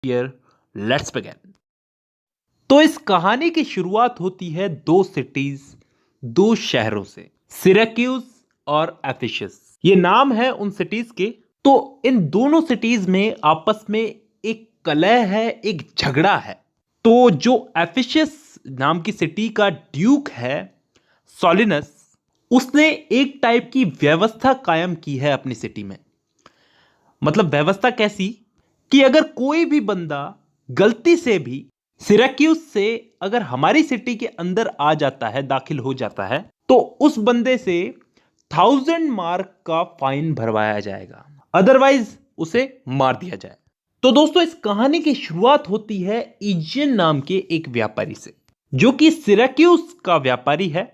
Here let's begin. तो इस कहानी की शुरुआत होती है दो सिटीज, दो शहरों से, सिराक्यूज और एफिसस। ये नाम है उन सिटीज के। तो इन दोनों सिटीज में आपस में एक कलह है, एक झगड़ा है। तो जो एफिसस नाम की सिटी का ड्यूक है सॉलिनस, उसने एक टाइप की व्यवस्था कायम की है अपनी सिटी में। मतलब व्यवस्था कैसी कि अगर कोई भी बंदा गलती से भी सिराक्यूज से अगर हमारी सिटी के अंदर आ जाता है, दाखिल हो जाता है, तो उस बंदे से 1000 मार्क का फाइन भरवाया जाएगा, अदरवाइज उसे मार दिया जाए। तो दोस्तों, इस कहानी की शुरुआत होती है इजियन नाम के एक व्यापारी से, जो कि सिराक्यूज का व्यापारी है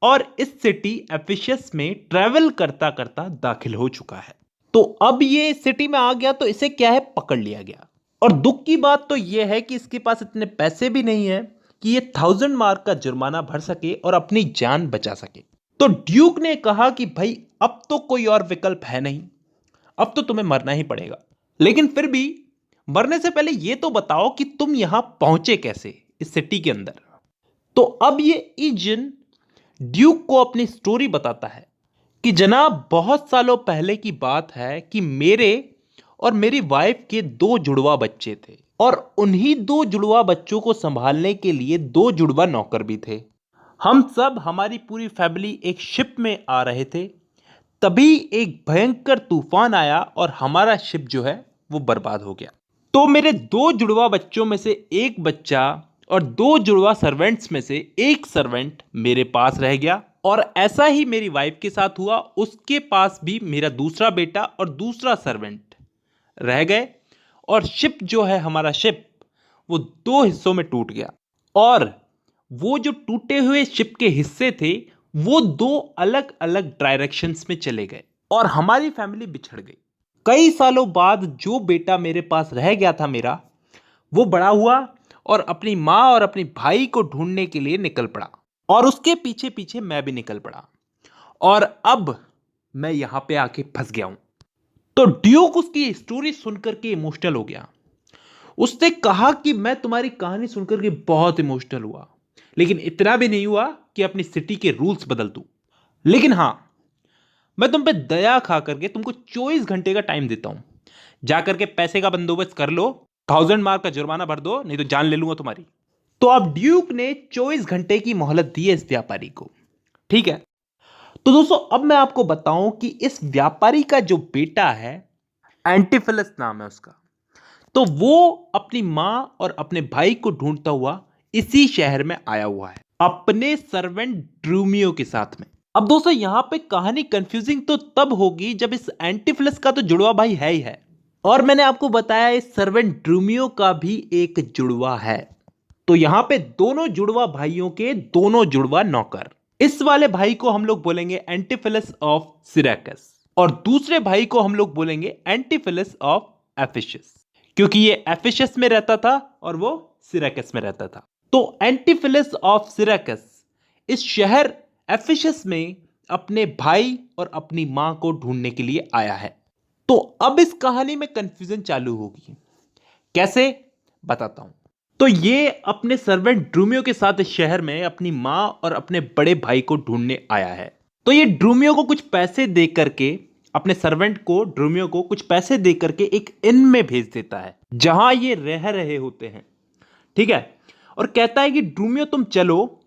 और इस सिटी एफिसस में ट्रेवल करता करता दाखिल हो चुका है। तो अब ये सिटी में आ गया तो इसे क्या है, पकड़ लिया गया। और दुख की बात तो यह है कि इसके पास इतने पैसे भी नहीं है कि ये 1000 मार्क का जुर्माना भर सके और अपनी जान बचा सके। तो ड्यूक ने कहा कि भाई अब तो कोई और विकल्प है नहीं, अब तो तुम्हें मरना ही पड़ेगा। लेकिन फिर भी मरने से पहले यह तो बताओ कि तुम यहां पहुंचे कैसे इस सिटी के अंदर। तो अब ये इजन ड्यूक को अपनी स्टोरी बताता है कि जनाब, बहुत सालों पहले की बात है कि मेरे और मेरी वाइफ के दो जुड़वा बच्चे थे और उन्हीं दो जुड़वा बच्चों को संभालने के लिए दो जुड़वा नौकर भी थे। हम सब, हमारी पूरी फैमिली एक शिप में आ रहे थे, तभी एक भयंकर तूफान आया और हमारा शिप जो है वो बर्बाद हो गया। तो मेरे दो जुड़वा बच्चों में से एक बच्चा और दो जुड़वा सर्वेंट्स में से एक सर्वेंट मेरे पास रह गया। और ऐसा ही मेरी वाइफ के साथ हुआ, उसके पास भी मेरा दूसरा बेटा और दूसरा सर्वेंट रह गए और शिप जो है, हमारा शिप, वो दो हिस्सों में टूट गया। और वो जो टूटे हुए शिप के हिस्से थे वो दो अलग अलग डायरेक्शंस में चले गए और हमारी फैमिली बिछड़ गई। कई सालों बाद जो बेटा मेरे पास रह गया था मेरा, वो बड़ा हुआ और अपनी माँ और अपने भाई को ढूंढने के लिए निकल पड़ा और उसके पीछे पीछे मैं भी निकल पड़ा। और अब मैं यहां पे आके फंस गया हूं। तो ड्यूक उसकी स्टोरी सुनकर के इमोशनल हो गया। उसने कहा कि मैं तुम्हारी कहानी सुनकर के बहुत इमोशनल हुआ, लेकिन इतना भी नहीं हुआ कि अपनी सिटी के रूल्स बदल दूं। लेकिन हां, मैं तुम पे दया खा करके तुमको 24 घंटे का टाइम देता हूं। जाकर के पैसे का बंदोबस्त कर लो, 1000 मार्क का जुर्माना भर दो, नहीं तो जान ले लूंगा तुम्हारी। तो अब ड्यूक ने 24 घंटे की मोहलत दी है इस व्यापारी को। ठीक है। तो दोस्तों, अब मैं आपको बताऊं कि इस व्यापारी का जो बेटा है, एंटीफिलस नाम है उसका, तो वो अपनी मां और अपने भाई को ढूंढता हुआ इसी शहर में आया हुआ है अपने सर्वेंट ड्रूमियो के साथ में। अब दोस्तों, यहां पे कहानी कंफ्यूजिंग तो तब होगी जब इस एंटीफिलस का तो जुड़वा भाई है ही है, और मैंने आपको बताया इस सर्वेंट ड्रूमियो का भी एक जुड़वा है। तो यहां पे दोनों जुड़वा भाइयों के दोनों जुड़वा नौकर। इस वाले भाई को हम लोग बोलेंगे एंटीफिलस ऑफ सिराकस और दूसरे भाई को हम लोग बोलेंगे एंटीफिलस ऑफ एफिसस, क्योंकि ये एफिसस में रहता था और वो सिराकस में रहता था। तो एंटीफिलस ऑफ सिराकस इस शहर एफिसस में अपने भाई और अपनी मां को ढूंढने के लिए आया है। तो अब इस कहानी में कंफ्यूजन चालू होगी। कैसे, बताता हूं। तो ये अपने सर्वेंट ड्रूमियो के साथ इस शहर में अपनी मां और अपने बड़े भाई को ढूंढने आया है। तो ये ड्रूमियो को कुछ पैसे दे करके, अपने सर्वेंट को, ड्रूमियो को कुछ पैसे दे करके एक इन में भेज देता है जहां ये रह रहे होते हैं। ठीक है। और कहता है कि ड्रूमियो तुम चलो,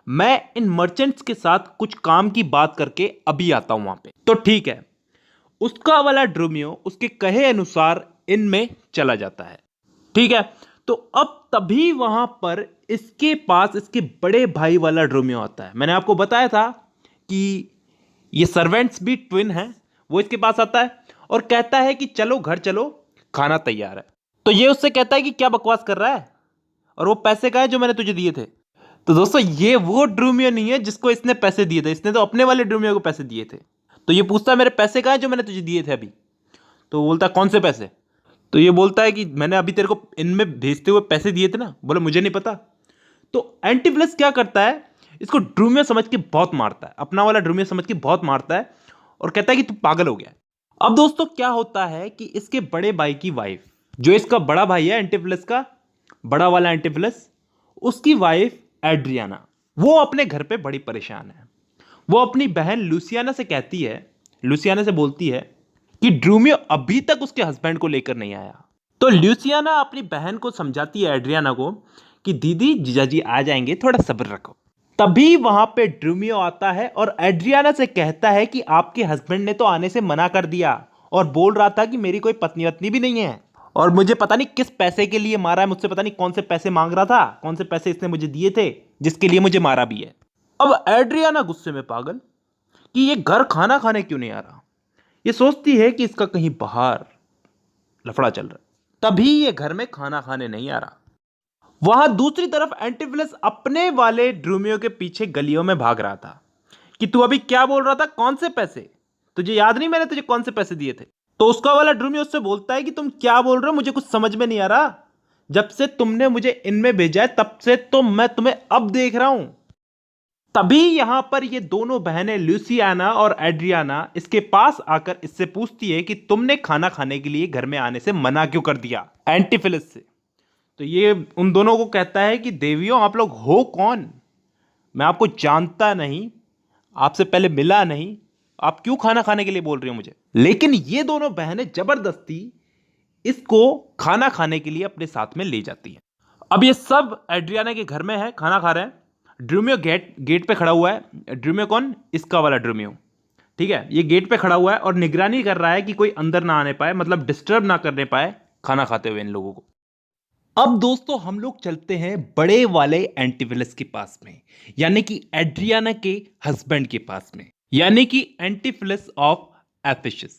मैं इन मर्चेंट्स के साथ कुछ काम की बात करके अभी आता हूं वहां पे। तो ठीक है, उसका वाला ड्रूमियो उसके कहे अनुसार इनमें चला जाता है। ठीक है। तो अब तभी वहां पर इसके पास इसके बड़े भाई वाला ड्रूमियो आता है। मैंने आपको बताया था कि ये सर्वेंट्स भी ट्विन हैं। वो इसके पास आता है और कहता है कि चलो घर चलो, खाना तैयार है। तो ये उससे कहता है कि क्या बकवास कर रहा है, और वो पैसे कहाँ है जो मैंने तुझे दिए थे। तो दोस्तों, ये वो ड्रूमियो नहीं है जिसको इसने पैसे दिए थे, इसने तो अपने वाले ड्रूमियो को पैसे दिए थे। तो ये पूछता है मेरे पैसे कहाँ है जो मैंने तुझे दिए थे अभी। तो वो बोलता है कौन से पैसे। तो ये बोलता है कि मैंने अभी तेरे को इनमें भेजते हुए पैसे दिए थे ना। बोले मुझे नहीं पता। तो एंटीफिलस क्या करता है, इसको ड्रूमियो समझ के बहुत मारता है, अपना वाला ड्रूमियो समझ के बहुत मारता है और कहता है कि तू पागल हो गया है। अब दोस्तों, क्या होता है कि इसके बड़े भाई की वाइफ जो इसका बड़ा भाई है एंटिफिलस का, बड़ा वाला एंटिफिलस, उसकी वाइफ एड्रियाना, वो अपने घर पे बड़ी परेशान है। वो अपनी बहन लूसियाना से कहती है, लूसियाना से बोलती है कि ड्रूमियो अभी तक उसके हस्बैंड को लेकर नहीं आया। तो लूसियाना अपनी बहन को समझाती है, एड्रियाना को, कि दीदी जीजाजी आ जाएंगे, थोड़ा सब्र रखो। तभी वहां पे ड्रूमियो आता है और एड्रियाना से कहता है कि आपके हस्बैंड ने तो आने से मना कर दिया और बोल रहा था कि मेरी कोई पत्नी वत्नी भी नहीं है और मुझे पता नहीं किस पैसे के लिए मारा है, मुझसे पता नहीं कौन से पैसे मांग रहा था, कौन से पैसे इसने मुझे दिए थे जिसके लिए मुझे मारा भी है। अब एड्रियाना गुस्से में पागल कि ये घर खाना खाने क्यों नहीं आ रहा। ये सोचती है कि इसका कहीं बाहर लफड़ा चल रहा है, तभी ये घर में खाना खाने नहीं आ रहा। वहां दूसरी तरफ एंटिफिलस अपने वाले ड्रूमियो के पीछे गलियों में भाग रहा था कि तू अभी क्या बोल रहा था, कौन से पैसे, तुझे याद नहीं मैंने तुझे कौन से पैसे दिए थे। तो उसका वाला ड्रूमियो उससे बोलता है कि तुम क्या बोल रहे हो, मुझे कुछ समझ में नहीं आ रहा, जब से तुमने मुझे इनमें भेजा है तब से तो मैं तुम्हें अब देख रहा हूं। तभी यहां पर ये दोनों बहनें लूसियाना और एड्रियाना इसके पास आकर इससे पूछती है कि तुमने खाना खाने के लिए घर में आने से मना क्यों कर दिया एंटिफिलस से। तो ये उन दोनों को कहता है कि देवियों आप लोग हो कौन, मैं आपको जानता नहीं, आपसे पहले मिला नहीं, आप क्यों खाना खाने के लिए बोल रही हो मुझे। लेकिन ये दोनों बहनें जबरदस्ती इसको खाना खाने के लिए अपने साथ में ले जाती हैं। अब ये सब एड्रियाना के घर में है, खाना खा रहे हैं। ड्रूमियो गेट पे खड़ा हुआ है। ड्रूमियो कौन, इसका वाला ड्रूमियो, ठीक है, ये गेट पे खड़ा हुआ है और निगरानी कर रहा है कि कोई अंदर ना आने पाए, मतलब डिस्टर्ब ना करने पाए खाना खाते हुए इन लोगों को। अब दोस्तों हम लोग चलते हैं बड़े वाले एंटिफिलस के पास में, यानी कि एड्रियाना के हस्बैंड के पास में, यानी कि एंटिफिलस ऑफ एफिशस।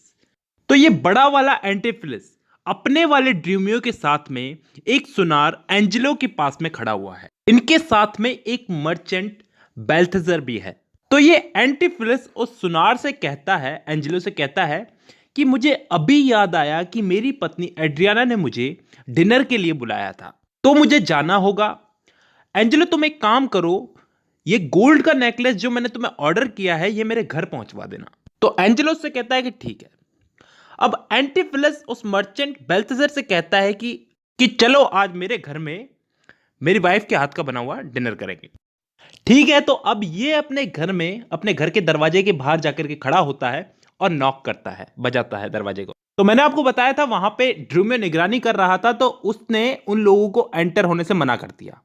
तो ये बड़ा वाला एंटिफिलस अपने वाले ड्रूमियो के साथ में एक सुनार एंजेलो के पास में खड़ा हुआ है। इनके साथ में एक मर्चेंट बेल्थेजर भी है। तो ये एंटिफिलस उस सुनार से कहता है, एंजेलो से कहता है कि मुझे अभी याद आया कि मेरी पत्नी एड्रियाना ने मुझे डिनर के लिए बुलाया था, तो मुझे जाना होगा। एंजेलो तुम एक काम करो, ये गोल्ड का नेकलेस जो मैंने तुम्हें ऑर्डर किया है ये मेरे घर पहुंचवा देना। तो एंजेलो से कहता है कि ठीक है। अब एंटिफिलस उस मर्चेंट बेल्थेजर से कहता है कि चलो आज मेरे घर में मेरी वाइफ के हाथ का बना हुआ डिनर करेंगे। ठीक है, तो अब ये अपने घर में, अपने घर के दरवाजे के बाहर जाकर के खड़ा होता है और नॉक करता है, बजाता है दरवाजे को। तो मैंने आपको बताया था वहां पे ड्रूमियो निगरानी कर रहा था, तो उसने उन लोगों को एंटर होने से मना कर दिया।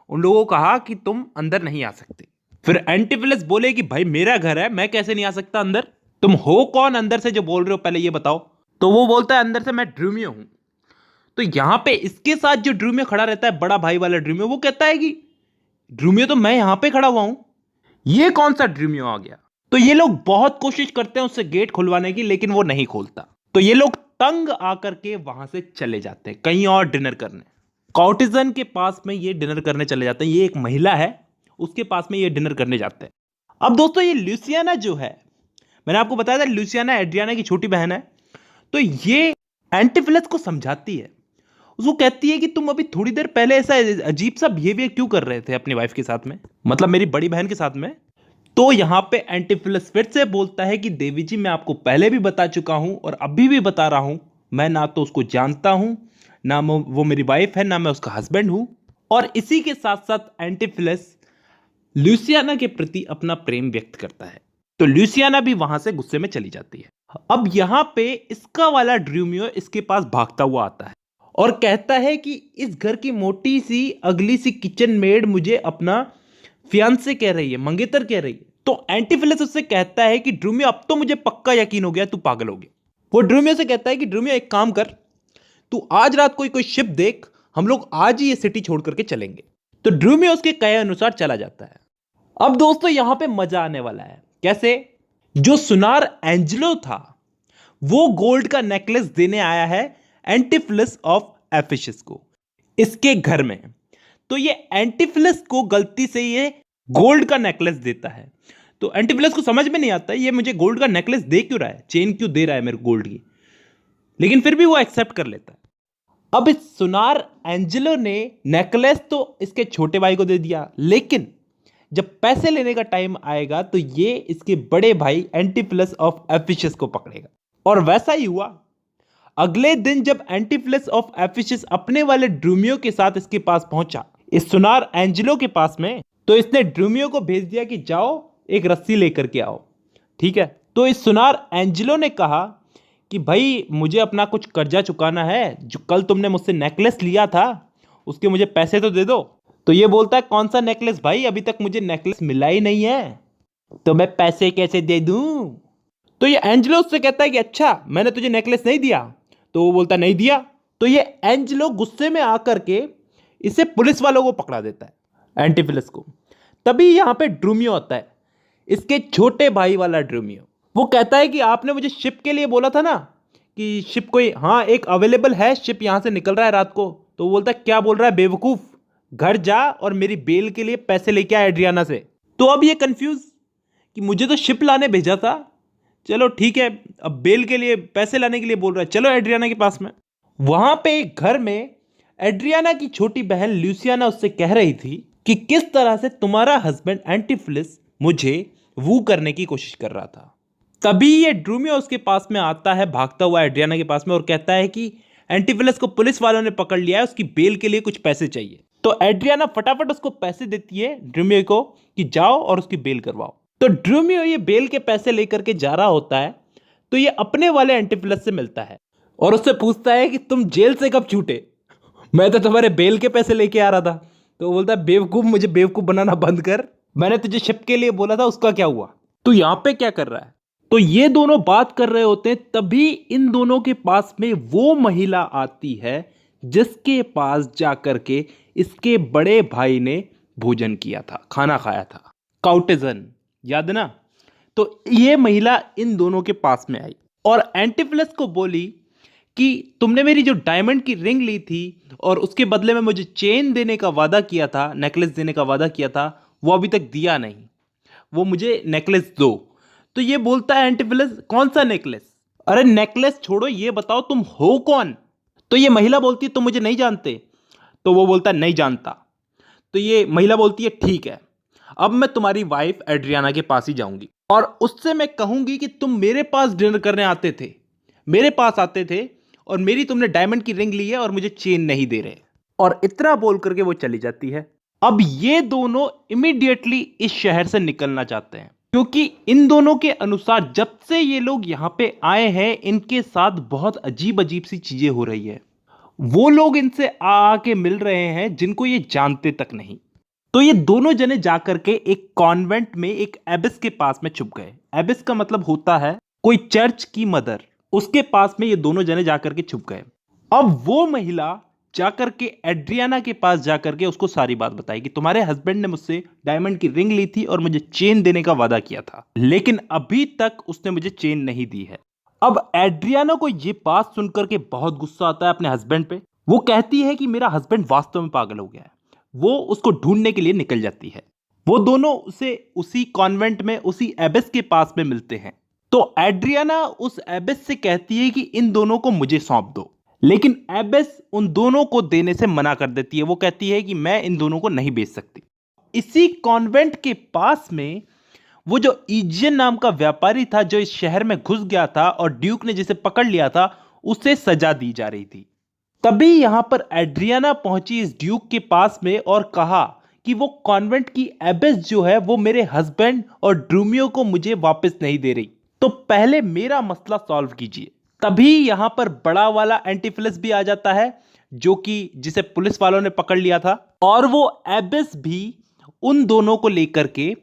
उन लोगों को कहा कि तुम अंदर नहीं आ सकते। फिर एंटिफिलस बोले कि भाई मेरा घर है, मैं कैसे नहीं आ सकता अंदर, तुम हो कौन अंदर से जो बोल रहे हो, पहले ये बताओ। तो वो बोलता है अंदर से मैं ड्रूमियो हूं। तो यहां पे इसके साथ जो ड्रूमियो खड़ा रहता है, बड़ा भाई वाला ड्रूमियो, वो कहता है कि ड्रूमियो तो मैं यहां पे खड़ा हुआ हूं, ये कौन सा ड्रूमियो आ गया। तो ये लोग बहुत कोशिश करते हैं उससे गेट खुलवाने की, लेकिन वो नहीं खोलता। तो ये लोग तंग आकर के वहां से चले जाते हैं कहीं और डिनर करने। कॉर्टिजन के पास में ये डिनर करने चले जाते हैं। ये एक महिला है, उसके पास में ये डिनर करने जाते हैं। अब दोस्तों ये लूसियाना जो है, मैंने आपको बताया था लूसियाना एड्रियाना की छोटी बहन है। तो ये एंटिफिलस को समझाती है, उसको कहती है कि तुम अभी थोड़ी देर पहले ऐसा अजीब सा बिहेवियर क्यों कर रहे थे अपनी वाइफ के साथ में, मतलब मेरी बड़ी बहन के साथ में। तो यहां पे एंटिफिलस फिर से बोलता है कि देवी जी मैं आपको पहले भी बता चुका हूं और अभी भी बता रहा हूं, मैं ना तो उसको जानता हूं, ना वो मेरी वाइफ है, ना मैं उसका हस्बैंड हूं। और इसी के साथ साथ एंटिफिलस लूसियाना के प्रति अपना प्रेम व्यक्त करता है। तो लूसियाना भी वहां से गुस्से में चली जाती है। अब यहां पे इसका वाला ड्रूमियो इसके पास भागता हुआ आता है और कहता है कि इस घर की मोटी सी अगली सी किचन मेड मुझे अपना फियांसे कह रही है, मंगेतर कह रही है। तो एंटिफिलस उससे कहता है कि ड्रूमियो अब तो मुझे पक्का यकीन हो गया तू पागल हो गया। वो ड्रूमियो से कहता है कि ड्रूमियो एक काम कर, तू आज रात कोई शिप देख, हम लोग आज ही ये सिटी छोड़ करके चलेंगे। तो ड्रूमियो उसके कहे अनुसार चला जाता है। अब दोस्तों यहां पे मजा आने वाला है। कैसे? जो सुनार एंजेलो था वो गोल्ड का नेकलेस देने आया है एंटिफिलस ऑफ एफिशस को इसके घर में। तो ये एंटिफिलस को गलती से ये गोल्ड का नेकलेस देता है। तो एंटिफिलस को समझ में नहीं आता ये मुझे गोल्ड का नेकलेस दे क्यों रहा है, चेन क्यों दे रहा है मेरे गोल्ड की, लेकिन फिर भी वो एक्सेप्ट कर लेता है। अब इस सुनार एंजेलो ने नेकलेस तो इसके छोटे भाई को दे दिया, लेकिन जब पैसे लेने का टाइम आएगा तो ये इसके बड़े भाई एंटिफिलस ऑफ एफिशस को पकड़ेगा। और वैसा ही हुआ। अगले दिन जब एंटीफिलस ऑफ एफिसियस अपने वाले ड्रूमियो के साथ इसके पास पहुंचा, इस सुनार एंजेलो के पास में, तो इसने ड्रूमियो को भेज दिया कि जाओ एक रस्सी लेकर के आओ। ठीक है, तो इस सुनार एंजेलो ने कहा कि भाई मुझे अपना कुछ कर्जा चुकाना है, जो कल तुमने मुझसे नेकलेस लिया था उसके मुझे पैसे तो दे दो। तो ये बोलता है कौन सा नेकलेस भाई, अभी तक मुझे नेकलेस मिला ही नहीं है, तो मैं पैसे कैसे दे दूं। तो ये एंजेलो उससे कहता है कि अच्छा मैंने तुझे नेकलेस नहीं दिया, तो वो बोलता नहीं दिया। तो ये एंजेलो गुस्से में आकर के इसे पुलिस वालों को पकड़ा देता है, एंटीफिलस को। तभी यहां पे ड्रूमियो आता है, इसके छोटे भाई वाला ड्रूमियो। वो कहता है कि आपने मुझे शिप के लिए बोला था ना कि शिप कोई, हाँ एक अवेलेबल है, शिप यहां से निकल रहा है रात को। तो वो बोलता है क्या बोल रहा है बेवकूफ, घर जा और मेरी बेल के लिए पैसे लेके आ एड्रियाना से। तो अब ये कंफ्यूज कि मुझे तो शिप लाने भेजा था, चलो ठीक है, अब बेल के लिए पैसे लाने के लिए बोल रहा है, चलो एड्रियाना के पास में। वहां पे एक घर में एड्रियाना की छोटी बहन ल्यूसियाना उससे कह रही थी कि किस तरह से तुम्हारा हस्बैंड एंटीफिलस मुझे वू करने की कोशिश कर रहा था। तभी ये ड्रूमियो उसके पास में आता है भागता हुआ एड्रियाना के पास में और कहता है कि एंटीफिलस को पुलिस वालों ने पकड़ लिया है, उसकी बेल के लिए कुछ पैसे चाहिए। तो एड्रियाना फटाफट उसको पैसे देती है ड्रूमियो को कि जाओ और उसकी बेल करवाओ। तो ड्रूमियो ये बेल के पैसे लेकर के जा रहा होता है, तो ये अपने वाले एंटीफिलस से मिलता है और उससे पूछता है कि तुम जेल से कब छूटे, मैं तो तुम्हारे बेल के पैसे लेके आ रहा था। तो वो बोलता है बेवकूफ, मुझे बेवकूफ बनाना बंद कर, मैंने तुझे शिप के लिए बोला था, उसका क्या हुआ। तो यहां पे क्या कर रहा है, तो ये दोनों बात कर रहे होते हैं, तभी इन दोनों के पास में वो महिला आती है जिसके पास जाकर के इसके बड़े भाई ने भोजन किया था, खाना खाया था, काउटेजन, याद है ना। तो ये महिला इन दोनों के पास में आई और एंटीफिलस को बोली कि तुमने मेरी जो डायमंड की रिंग ली थी और उसके बदले में मुझे चेन देने का वादा किया था, नेकलेस देने का वादा किया था, वो अभी तक दिया नहीं, वो मुझे नेकलेस दो। तो ये बोलता है एंटीफिलस कौन सा नेकलेस, अरे नेकलेस छोड़ो, ये बताओ तुम हो कौन। तो ये महिला बोलती है तुम मुझे नहीं जानते। तो वो बोलता है नहीं जानता। तो ये महिला बोलती है ठीक है, अब मैं तुम्हारी वाइफ एड्रियाना के पास ही जाऊंगी और उससे मैं कहूंगी कि तुम मेरे पास डिनर करने आते थे, मेरे पास आते थे और मेरी तुमने डायमंड की रिंग ली है और मुझे चेन नहीं दे रहे। और इतना बोल करके वो चली जाती है। अब ये दोनों इमीडिएटली इस शहर से निकलना चाहते हैं, क्योंकि इन दोनों के अनुसार जब से ये लोग यहां पे आए हैं इनके साथ बहुत अजीब अजीब सी चीजें हो रही है। वो लोग इनसे आके मिल रहे हैं जिनको ये जानते तक नहीं। तो ये दोनों जने जाकर के एक कॉन्वेंट में एक एबिस के पास में छुप गए। एबिस का मतलब होता है कोई चर्च की मदर, उसके पास में ये दोनों जने जाकर के छुप गए। अब वो महिला जाकर के एड्रियाना के पास जाकर के उसको सारी बात बताई कि तुम्हारे हस्बैंड ने मुझसे डायमंड की रिंग ली थी और मुझे चेन देने का वादा किया था, लेकिन अभी तक उसने मुझे चेन नहीं दी है। अब एड्रियाना को ये बात सुनकर के बहुत गुस्सा आता है अपने हस्बैंड पे। वो कहती है कि मेरा हस्बैंड वास्तव में पागल हो गया है। वो उसको ढूंढने के लिए निकल जाती है। वो दोनों उसे उसी कॉन्वेंट में उसी एबिस के पास में मिलते हैं। तो एड्रियाना उस एबिस से कहती है कि इन दोनों को मुझे सौंप दो, लेकिन एबिस उन दोनों को देने से मना कर देती है। वो कहती है कि मैं इन दोनों को नहीं बेच सकती। इसी कॉन्वेंट के पास में वो जो इजियन नाम का व्यापारी था जो इस शहर में घुस गया था और ड्यूक ने जिसे पकड़ लिया था, उसे सजा दी जा रही थी। तभी यहां पर एड्रियाना पहुंची इस ड्यूक के पास में और कहा कि वो कॉन्वेंट की एबिस जो है वो मेरे हस्बैंड और ड्रूमियो को मुझे वापस नहीं दे रही, तो पहले मेरा मसला सॉल्व कीजिए। तभी यहां पर बड़ा वाला एंटीफिलस भी आ जाता है जो कि जिसे पुलिस वालों ने पकड़ लिया था, और वो एबिस भी उन दोनों को लेकर के,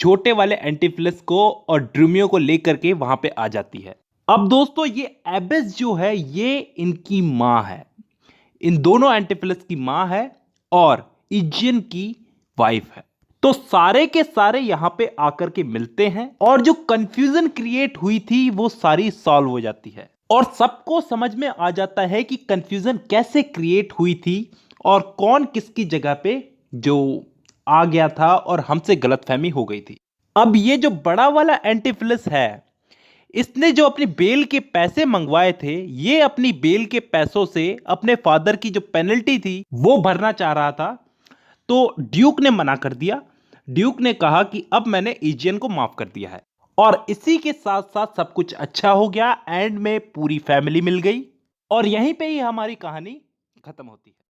छोटे वाले एंटीफिलस को और ड्रूमियो को लेकर के वहां पे आ जाती है। अब दोस्तों ये एबिस जो है ये इनकी मां है, इन दोनों एंटीफिलस की मां है और इजियन की वाइफ है। तो सारे के सारे यहां पे आकर के मिलते हैं और जो कंफ्यूजन क्रिएट हुई थी वो सारी सॉल्व हो जाती है और सबको समझ में आ जाता है कि कंफ्यूजन कैसे क्रिएट हुई थी और कौन किसकी जगह पे जो आ गया था और हमसे गलतफहमी हो गई थी। अब ये जो बड़ा वाला एंटीफिलस है, इसने जो अपनी बेल के पैसे मंगवाए थे, ये अपनी बेल के पैसों से अपने फादर की जो पेनल्टी थी वो भरना चाह रहा था। तो ड्यूक ने मना कर दिया। ड्यूक ने कहा कि अब मैंने इजियन को माफ कर दिया है और इसी के साथ साथ सब कुछ अच्छा हो गया। एंड में पूरी फैमिली मिल गई। और यहीं पे ही हमारी कहानी खत्म होती है।